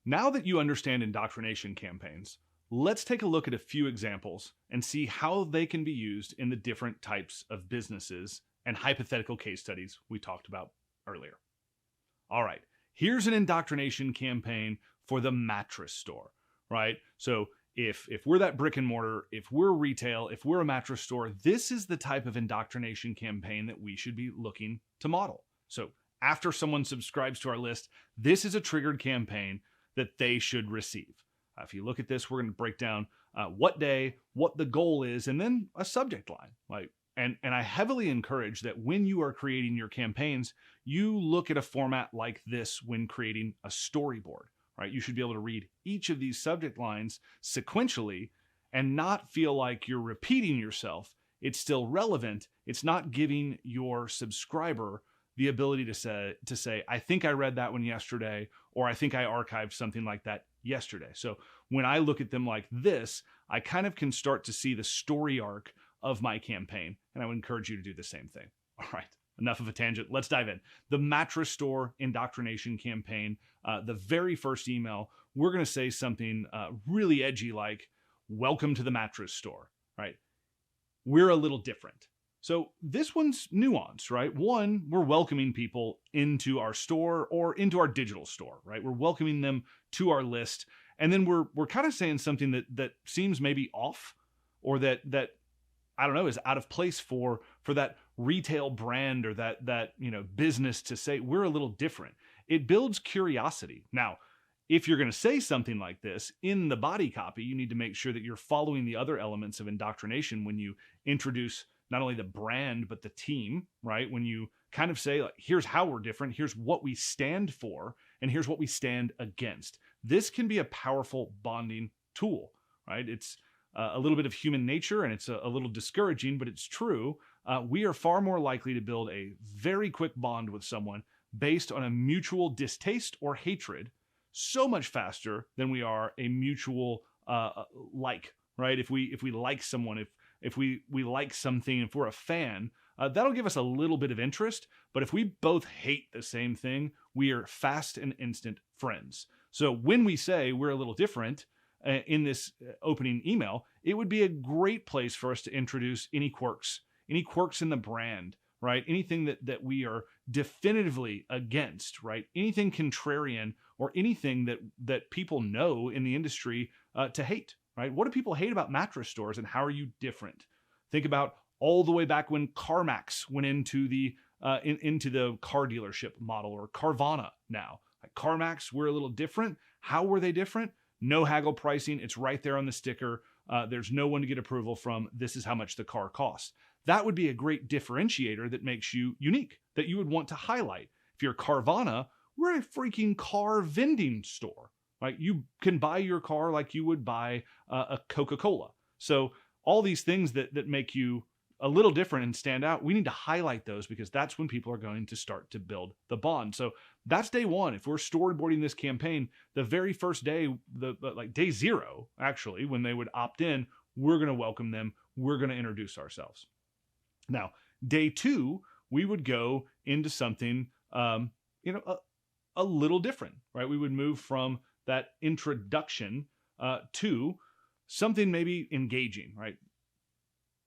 Now that you understand indoctrination campaigns, let's take a look at a few examples and see how they can be used in the different types of businesses and hypothetical case studies we talked about earlier. All right, here's an indoctrination campaign for the mattress store, right? So if we're that brick and mortar, if we're retail, if we're a mattress store, this is the type of indoctrination campaign that we should be looking to model. So after someone subscribes to our list, this is a triggered campaign that they should receive. If you look at this, we're going to break down what day, what the goal is, and then a subject line. And I heavily encourage that when you are creating your campaigns, you look at a format like this when creating a storyboard. Right? You should be able to read each of these subject lines sequentially and not feel like you're repeating yourself. It's still relevant. It's not giving your subscriber the ability to say, I think I read that one yesterday, or I think I archived something like that yesterday. So when I look at them like this, I kind of can start to see the story arc of my campaign, and I would encourage you to do the same thing. All right. Enough of a tangent. Let's dive in. The mattress store indoctrination campaign, the very first email, we're going to say something really edgy like, welcome to the mattress store, right? We're a little different. So this one's nuanced, right? One, we're welcoming people into our store or into our digital store, right? We're welcoming them to our list. And then we're kind of saying something that seems maybe off, or that I don't know, is out of place for that retail brand or that business to say we're a little different. It builds curiosity. Now, if you're going to say something like this in the body copy, you need to make sure that you're following the other elements of indoctrination when you introduce not only the brand, but the team, right? When you kind of say, like, here's how we're different, here's what we stand for, and here's what we stand against. This can be a powerful bonding tool, right? It's a little bit of human nature, and it's a little discouraging, but it's true. We are far more likely to build a very quick bond with someone based on a mutual distaste or hatred so much faster than we are a mutual like, right? If we like someone, if we like something, if we're a fan, that'll give us a little bit of interest. But if we both hate the same thing, we are fast and instant friends. So when we say we're a little different, in this opening email, it would be a great place for us to introduce any quirks in the brand, right? Anything that we are definitively against, right? Anything contrarian or anything that people know in the industry to hate, right? What do people hate about mattress stores, and how are you different? Think about all the way back when CarMax went into the car dealership model, or Carvana now. Like CarMax, we're a little different. How were they different? No haggle pricing. It's right there on the sticker. There's no one to get approval from. This is how much the car costs. That would be a great differentiator that makes you unique, that you would want to highlight. If you're Carvana, we're a freaking car vending store, right? You can buy your car like you would buy a Coca-Cola. So all these things that make you a little different and stand out, we need to highlight those, because that's when people are going to start to build the bond. So that's day one. If we're storyboarding this campaign, the very first day, like day zero, actually, when they would opt in, we're going to welcome them. We're going to introduce ourselves. Now, day two, we would go into something, a little different, right? We would move from that introduction to something maybe engaging, right?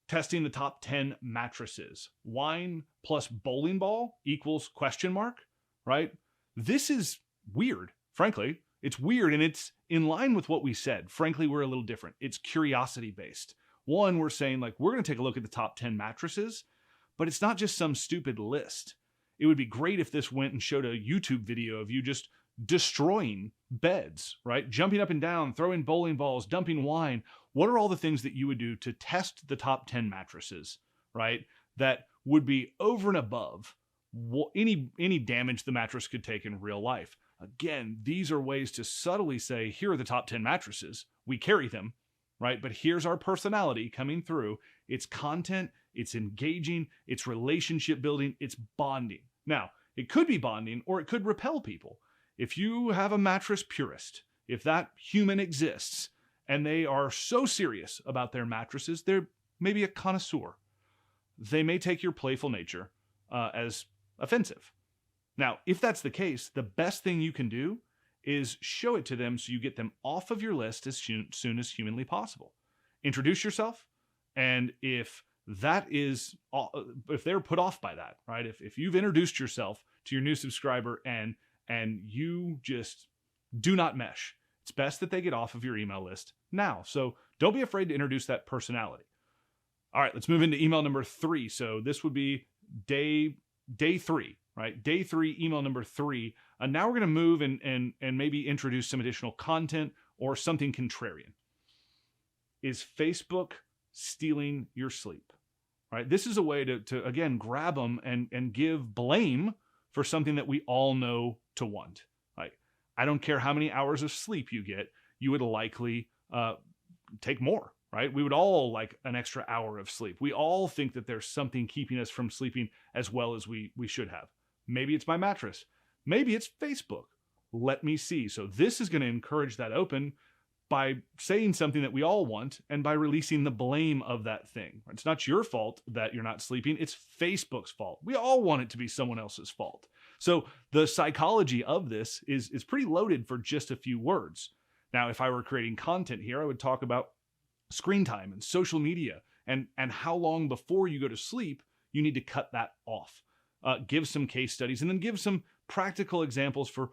Testing the top 10 mattresses. Wine plus bowling ball equals ? Right? This is weird, frankly. It's weird, and it's in line with what we said. Frankly, we're a little different. It's curiosity-based. One, we're saying, like, we're going to take a look at the top 10 mattresses, but it's not just some stupid list. It would be great if this went and showed a YouTube video of you just destroying beds, right? Jumping up and down, throwing bowling balls, dumping wine. What are all the things that you would do to test the top 10 mattresses, right? That would be over and above any damage the mattress could take in real life. Again, these are ways to subtly say, here are the top 10 mattresses. We carry them, right? But here's our personality coming through. It's content, it's engaging, it's relationship building, it's bonding. Now, it could be bonding, or it could repel people. If you have a mattress purist, if that human exists, and they are so serious about their mattresses, they're maybe a connoisseur. They may take your playful nature as offensive. Now, if that's the case, the best thing you can do is show it to them so you get them off of your list as soon as humanly possible. Introduce yourself, and if they're put off by that, right? If you've introduced yourself to your new subscriber and you just do not mesh, it's best that they get off of your email list now. So don't be afraid to introduce that personality. All right, let's move into email number 3. So this would be day 3, right? Day 3, email number 3. And now we're going to move and maybe introduce some additional content or something contrarian. Is Facebook stealing your sleep? Right? This is a way to again, grab them and give blame for something that we all know to want. Like, I don't care how many hours of sleep you get, you would likely take more, right? We would all like an extra hour of sleep. We all think that there's something keeping us from sleeping as well as we should have. Maybe it's my mattress. Maybe it's Facebook. Let me see. So this is going to encourage that open by saying something that we all want and by releasing the blame of that thing. It's not your fault that you're not sleeping. It's Facebook's fault. We all want it to be someone else's fault. So the psychology of this is pretty loaded for just a few words. Now, if I were creating content here, I would talk about screen time and social media and how long before you go to sleep you need to cut that off. Give some case studies and then give some practical examples for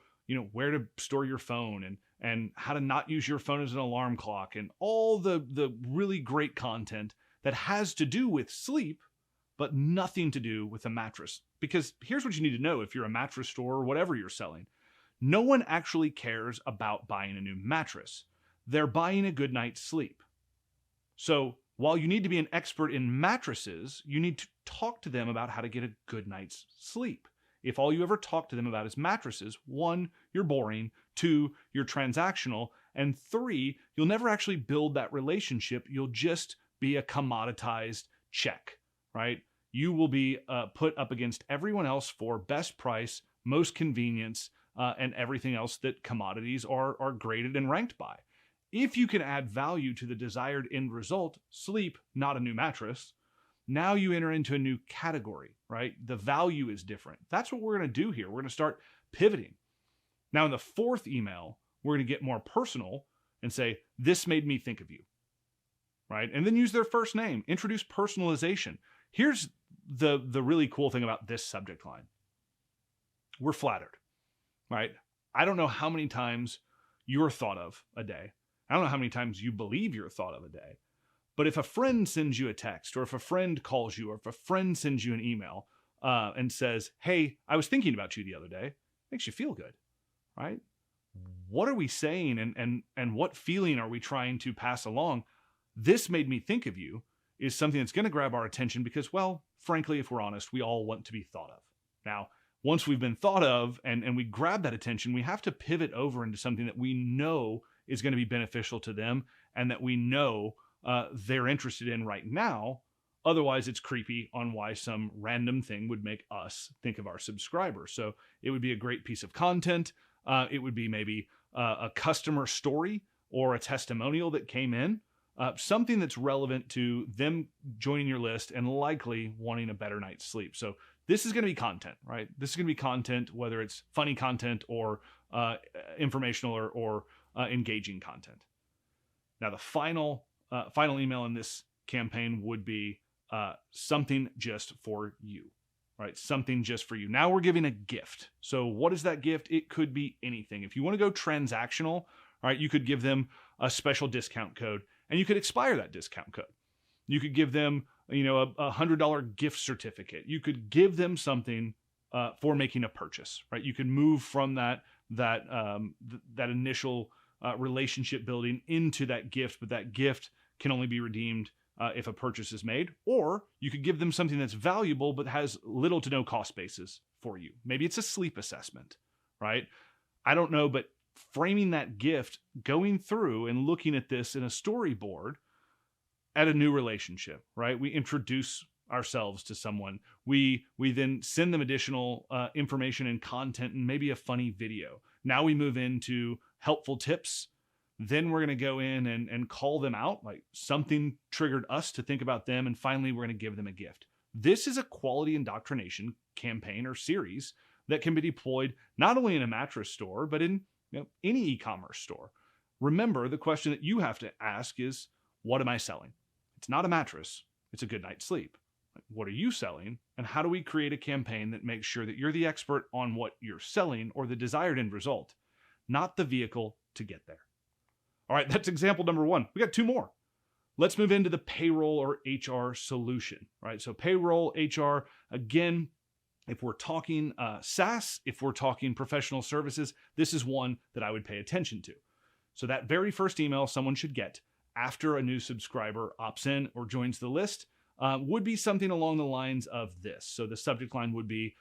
where to store your phone and how to not use your phone as an alarm clock and all the really great content that has to do with sleep, but nothing to do with a mattress. Because here's what you need to know if you're a mattress store or whatever you're selling. No one actually cares about buying a new mattress. They're buying a good night's sleep. So while you need to be an expert in mattresses, you need to talk to them about how to get a good night's sleep. If all you ever talk to them about is mattresses, 1, you're boring, 2, you're transactional, and 3, you'll never actually build that relationship. You'll just be a commoditized check, right? You will be put up against everyone else for best price, most convenience, and everything else that commodities are graded and ranked by. If you can add value to the desired end result, sleep, not a new mattress, now you enter into a new category, right? The value is different. That's what we're going to do here. We're going to start pivoting. Now, in the 4th email, we're going to get more personal and say, this made me think of you, right? And then use their first name. Introduce personalization. Here's the really cool thing about this subject line. We're flattered, right? I don't know how many times you're thought of a day. I don't know how many times you believe you're thought of a day. But if a friend sends you a text, or if a friend calls you, or if a friend sends you an email and says, hey, I was thinking about you the other day, it makes you feel good, right? What are we saying and what feeling are we trying to pass along? This made me think of you is something that's going to grab our attention because, well, frankly, if we're honest, we all want to be thought of. Now, once we've been thought of and we grab that attention, we have to pivot over into something that we know is going to be beneficial to them and that we know they're interested in right now. Otherwise, it's creepy on why some random thing would make us think of our subscribers. So it would be a great piece of content. It would be maybe a customer story or a testimonial that came in, something that's relevant to them joining your list and likely wanting a better night's sleep. So this is going to be content, right? This is going to be content, whether it's funny content or informational or engaging content. Now, the final email in this campaign would be something just for you, right? Something just for you. Now we're giving a gift. So what is that gift? It could be anything. If you want to go transactional, right, you could give them a special discount code and you could expire that discount code. You could give them, a $100 gift certificate. You could give them something for making a purchase, right? You could move from that initial relationship building into that gift, but that gift can only be redeemed if a purchase is made. Or you could give them something that's valuable but has little to no cost basis for you. Maybe it's a sleep assessment, right? I don't know, but framing that gift, going through and looking at this in a storyboard at a new relationship, right? We introduce ourselves to someone. We then send them additional information and content and maybe a funny video. Now we move into helpful tips. Then we're going to go in and call them out, like something triggered us to think about them. And finally, we're going to give them a gift. This is a quality indoctrination campaign or series that can be deployed not only in a mattress store, but in any e-commerce store. Remember, the question that you have to ask is, what am I selling? It's not a mattress. It's a good night's sleep. What are you selling? And how do we create a campaign that makes sure that you're the expert on what you're selling or the desired end result, not the vehicle to get there? All right, that's example number one. We got two more. Let's move into the payroll or HR solution, right? So payroll, HR, again, if we're talking SaaS, if we're talking professional services, this is one that I would pay attention to. So that very first email someone should get after a new subscriber opts in or joins the list would be something along the lines of this. So the subject line would be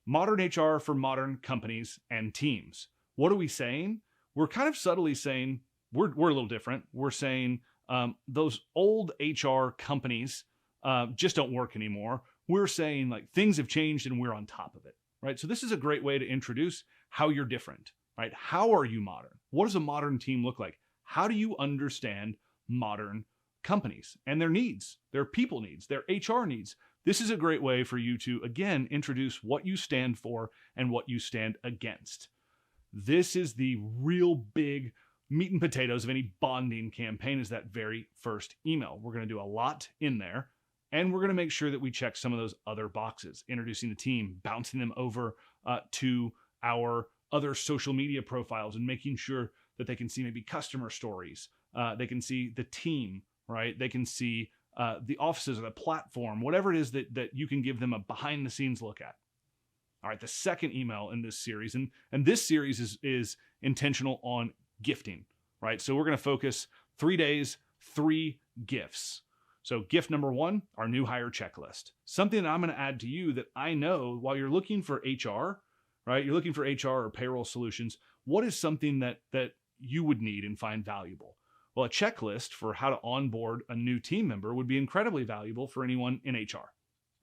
modern HR for modern companies and teams. What are we saying? We're kind of subtly saying we're a little different. We're saying those old HR companies just don't work anymore. We're saying like things have changed and we're on top of it, right? So this is a great way to introduce how you're different, right? How are you modern? What does a modern team look like? How do you understand modern companies and their needs, their people needs, their HR needs? This is a great way for you to, again, introduce what you stand for and what you stand against. This is the real big meat and potatoes of any bonding campaign, is that very first email. We're going to do a lot in there, and we're going to make sure that we check some of those other boxes, introducing the team, bouncing them over to our other social media profiles and making sure that they can see maybe customer stories. They can see the team, right? They can see the offices or the platform, whatever it is that you can give them a behind the scenes look at. All right, the second email in this series, and this series is intentional on gifting, right? So we're going to focus 3 days, 3 gifts. So gift number one, our new hire checklist. Something that I'm going to add to you that I know while you're looking for HR, right? You're looking for HR or payroll solutions. What is something that you would need and find valuable? Well, a checklist for how to onboard a new team member would be incredibly valuable for anyone in HR,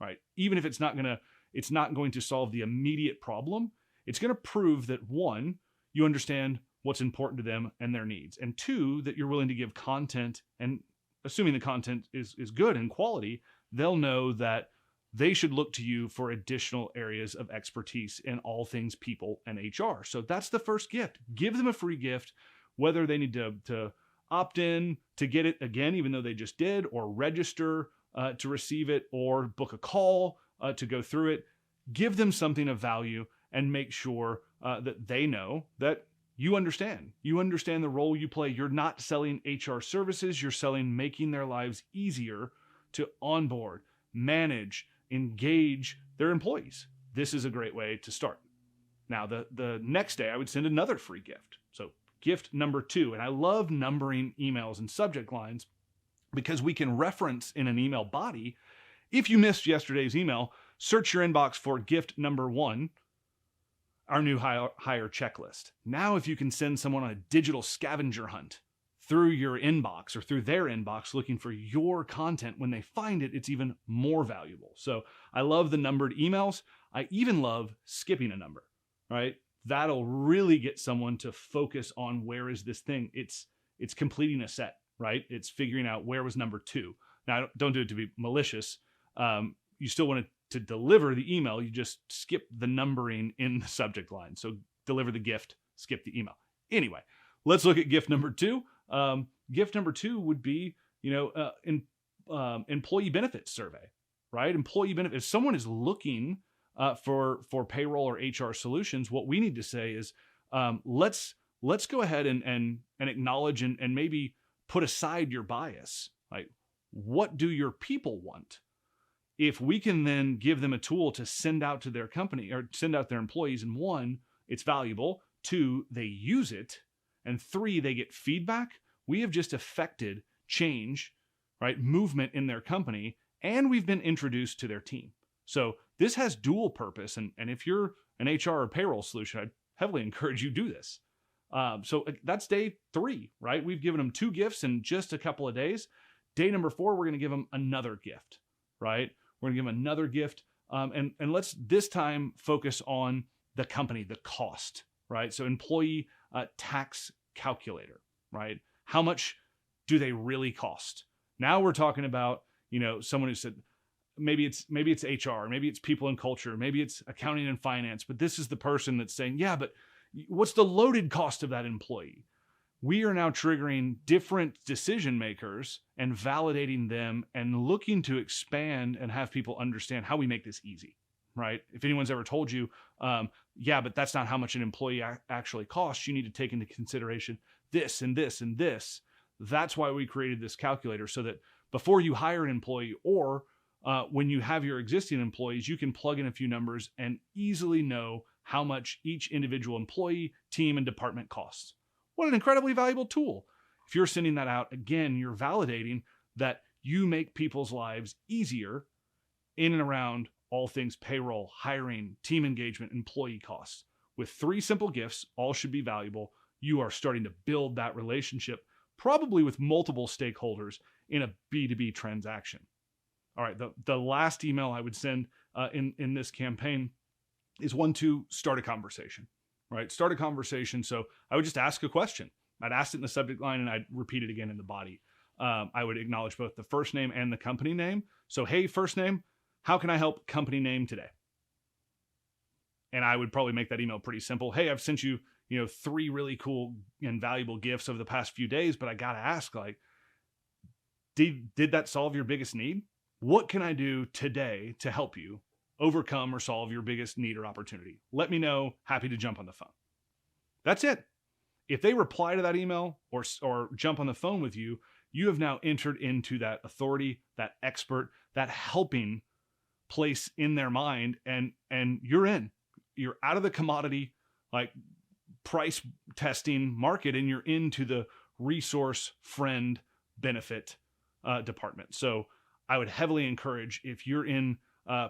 right? Even if it's not going to solve the immediate problem, it's going to prove that one, you understand what's important to them and their needs, and two, that you're willing to give content, and assuming the content is good and quality, they'll know that they should look to you for additional areas of expertise in all things people and HR. So that's the first gift. Give them a free gift, whether they need to opt in to get it again, even though they just did, or register to receive it, or book a call to go through it. Give them something of value and make sure that they know that you understand. You understand the role you play. You're not selling HR services. You're selling making their lives easier to onboard, manage, engage their employees. This is a great way to start. Now, the next day, I would send another free gift. So gift number 2, and I love numbering emails and subject lines because we can reference in an email body. If you missed yesterday's email, search your inbox for gift number 1, our new hire checklist. Now, if you can send someone on a digital scavenger hunt through your inbox or through their inbox looking for your content, when they find it, it's even more valuable. So I love the numbered emails. I even love skipping a number, right? That'll really get someone to focus on where is this thing. It's completing a set, right? It's figuring out where was number 2. Now, don't do it to be malicious. You still want to deliver the email. You just skip the numbering in the subject line. So deliver the gift, skip the email. Anyway, let's look at gift number 2. Gift number 2 would be, employee benefits survey, right? Employee benefits. If someone is looking for payroll or HR solutions, what we need to say is, let's go ahead and acknowledge and maybe put aside your bias. Like, what do your people want? If we can then give them a tool to send out to their company or send out their employees, and 1, it's valuable, 2, they use it, and 3, they get feedback, we have just affected change, right? Movement in their company, and we've been introduced to their team. So this has dual purpose. And if you're an HR or payroll solution, I'd heavily encourage you do this. So that's day 3, right? We've given them 2 gifts in just a couple of days. Day number 4, we're going to give them another gift, right? We're going to give them another gift. And let's this time focus on the company, the cost, right? So employee tax calculator, right? How much do they really cost? Now we're talking about, someone who said, maybe it's HR, maybe it's people and culture, maybe it's accounting and finance, but this is the person that's saying, yeah, but What's the loaded cost of that employee? We are now triggering different decision makers and validating them and looking to expand and have people understand how we make this easy, right? If anyone's ever told you, yeah, but that's not how much an employee actually costs, you need to take into consideration this and this and this. That's why we created this calculator, so that before you hire an employee, or when you have your existing employees, you can plug in a few numbers and easily know how much each individual employee, team, and department costs. What an incredibly valuable tool. If you're sending that out, again, you're validating that you make people's lives easier in and around all things payroll, hiring, team engagement, employee costs. With 3 simple gifts, all should be valuable. You are starting to build that relationship, probably with multiple stakeholders in a B2B transaction. All right, the last email I would send in this campaign is one to start a conversation. Right? Start a conversation. So I would just ask a question. I'd ask it in the subject line and I'd repeat it again in the body. I would acknowledge both the first name and the company name. So, hey, first name, how can I help company name today? And I would probably make that email pretty simple. Hey, I've sent you, 3 really cool and valuable gifts over the past few days, but I got to ask, like, did that solve your biggest need? What can I do today to help you overcome or solve your biggest need or opportunity? Let me know. Happy to jump on the phone. That's it. If they reply to that email or jump on the phone with you, you have now entered into that authority, that expert, that helping place in their mind, and you're in. You're out of the commodity, like, price testing market, and you're into the resource, friend, benefit department. So I would heavily encourage, if you're in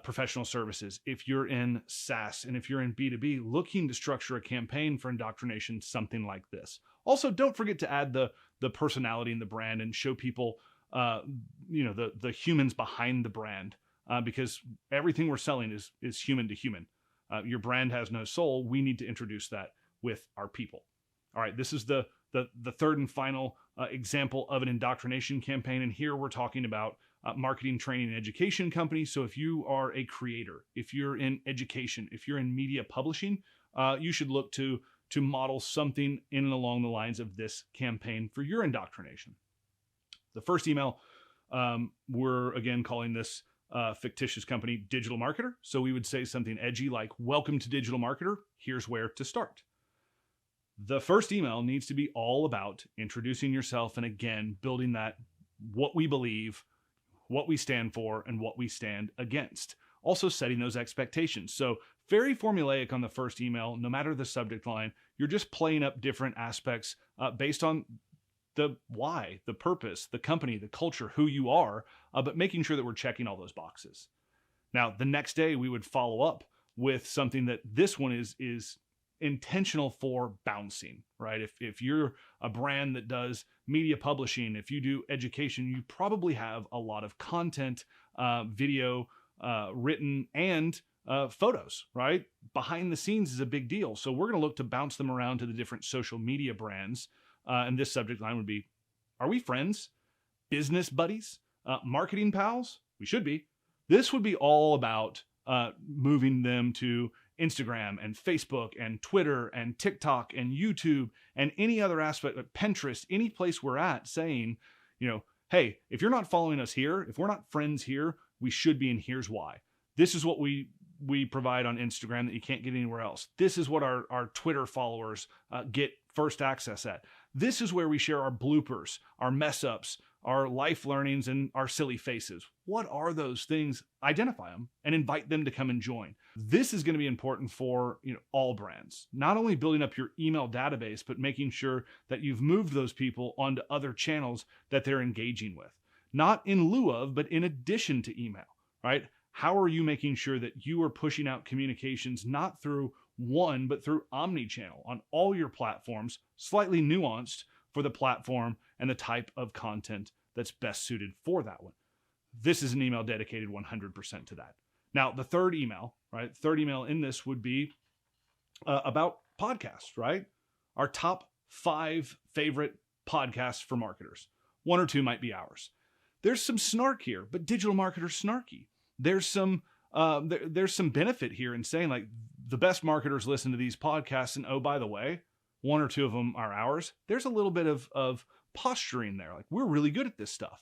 professional services, if you're in SaaS, and if you're in B2B, looking to structure a campaign for indoctrination, something like this. Also, don't forget to add the personality and the brand, and show people, the humans behind the brand, because everything we're selling is human to human. Your brand has no soul. We need to introduce that with our people. All right, this is the third and final example of an indoctrination campaign, and here we're talking about marketing, training, and education companies. So if you are a creator, if you're in education, if you're in media publishing, you should look to model something in and along the lines of this campaign for your indoctrination. The first email, we're again calling this fictitious company Digital Marketer. So we would say something edgy like, welcome to Digital Marketer. Here's where to start. The first email needs to be all about introducing yourself, and again, building that, what we believe, what we stand for, and what we stand against. Also setting those expectations. So very formulaic on the first email, no matter the subject line. You're just playing up different aspects based on the why, the purpose, the company, the culture, who you are, but making sure that we're checking all those boxes. Now, the next day we would follow up with something that this one is intentional for bouncing, right? If you're a brand that does media publishing, if you do education, you probably have a lot of content, video, written, and photos, right? Behind the scenes is a big deal. So we're going to look to bounce them around to the different social media brands. And this subject line would be, are we friends? Business buddies? Marketing pals? We should be. This would be all about moving them to Instagram and Facebook and Twitter and TikTok and YouTube and any other aspect of Pinterest, any place we're at, saying, hey, if you're not following us here, if we're not friends here, we should be, and here's why. This is what we provide on Instagram that you can't get anywhere else. This is what our Twitter followers get first access at. This is where we share our bloopers, our mess ups, our life learnings, and our silly faces. What are those things? Identify them and invite them to come and join. This is going to be important for all brands. Not only building up your email database, but making sure that you've moved those people onto other channels that they're engaging with. Not in lieu of, but in addition to email, right? How are you making sure that you are pushing out communications not through one, but through omni-channel on all your platforms, slightly nuanced for the platform and the type of content that's best suited for that one? This is an email dedicated 100% to that. Now, the third email, right? Third email in this would be about podcasts, right? Our top 5 favorite podcasts for marketers. 1 or 2 might be ours. There's some snark here, but Digital Marketer's snarky. There's some benefit here in saying, like, the best marketers listen to these podcasts, and oh, by the way, one or two of them are ours, there's a little bit of posturing there. Like, we're really good at this stuff.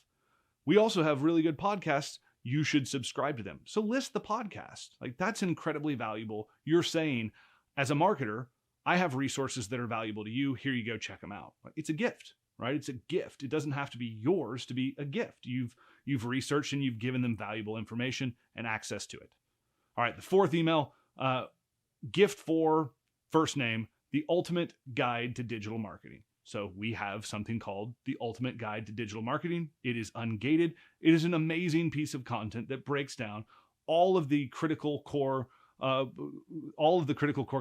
We also have really good podcasts. You should subscribe to them. So list the podcast. Like, that's incredibly valuable. You're saying, as a marketer, I have resources that are valuable to you. Here you go, check them out. It's a gift, right? It's a gift. It doesn't have to be yours to be a gift. You've researched and you've given them valuable information and access to it. All right, the fourth email, gift for first name, the ultimate guide to digital marketing. So we have something called the Ultimate Guide to Digital Marketing. It is ungated. It is an amazing piece of content that breaks down all of the critical core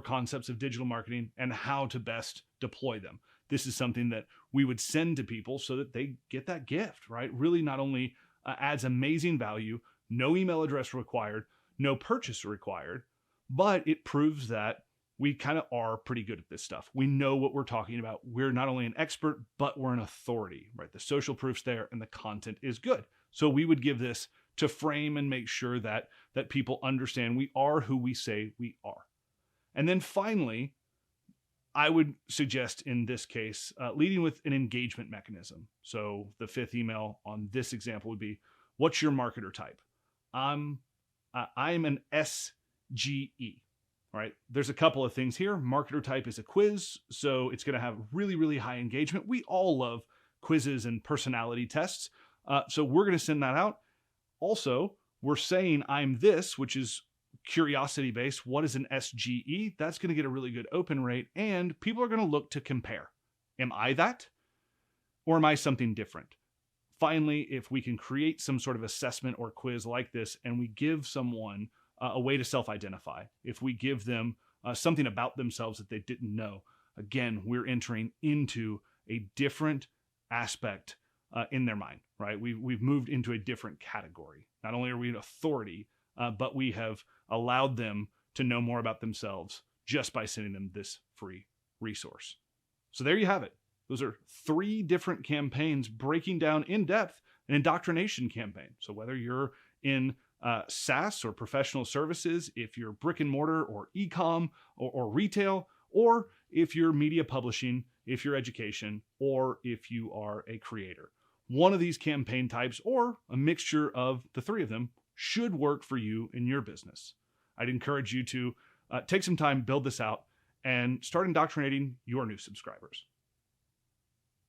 concepts of digital marketing and how to best deploy them. This is something that we would send to people so that they get that gift, right? Really not only adds amazing value, no email address required, no purchase required, but it proves that we kind of are pretty good at this stuff. We know what we're talking about. We're not only an expert, but we're an authority, right? The social proof's there and the content is good. So we would give this to frame and make sure that people understand we are who we say we are. And then finally, I would suggest in this case, leading with an engagement mechanism. So the fifth email on this example would be, what's your marketer type? I'm an SGE. All right, there's a couple of things here. Marketer type is a quiz, so it's going to have really, really high engagement. We all love quizzes and personality tests, so we're going to send that out. Also, we're saying I'm this, which is curiosity-based. What is an SGE? That's going to get a really good open rate, and people are going to look to compare. Am I that? Or am I something different? Finally, if we can create some sort of assessment or quiz like this, and we give someone a way to self-identify, if we give them something about themselves that they didn't know, again, we're entering into a different aspect in their mind, right? We've moved into a different category. Not only are we an authority, but we have allowed them to know more about themselves just by sending them this free resource. So there you have it. Those are 3 different campaigns breaking down in depth an indoctrination campaign. So whether you're in SaaS or professional services, if you're brick and mortar or e-com or retail, or if you're media publishing, if you're education, or if you are a creator. One of these campaign types or a mixture of the 3 of them should work for you in your business. I'd encourage you to take some time, build this out, and start indoctrinating your new subscribers.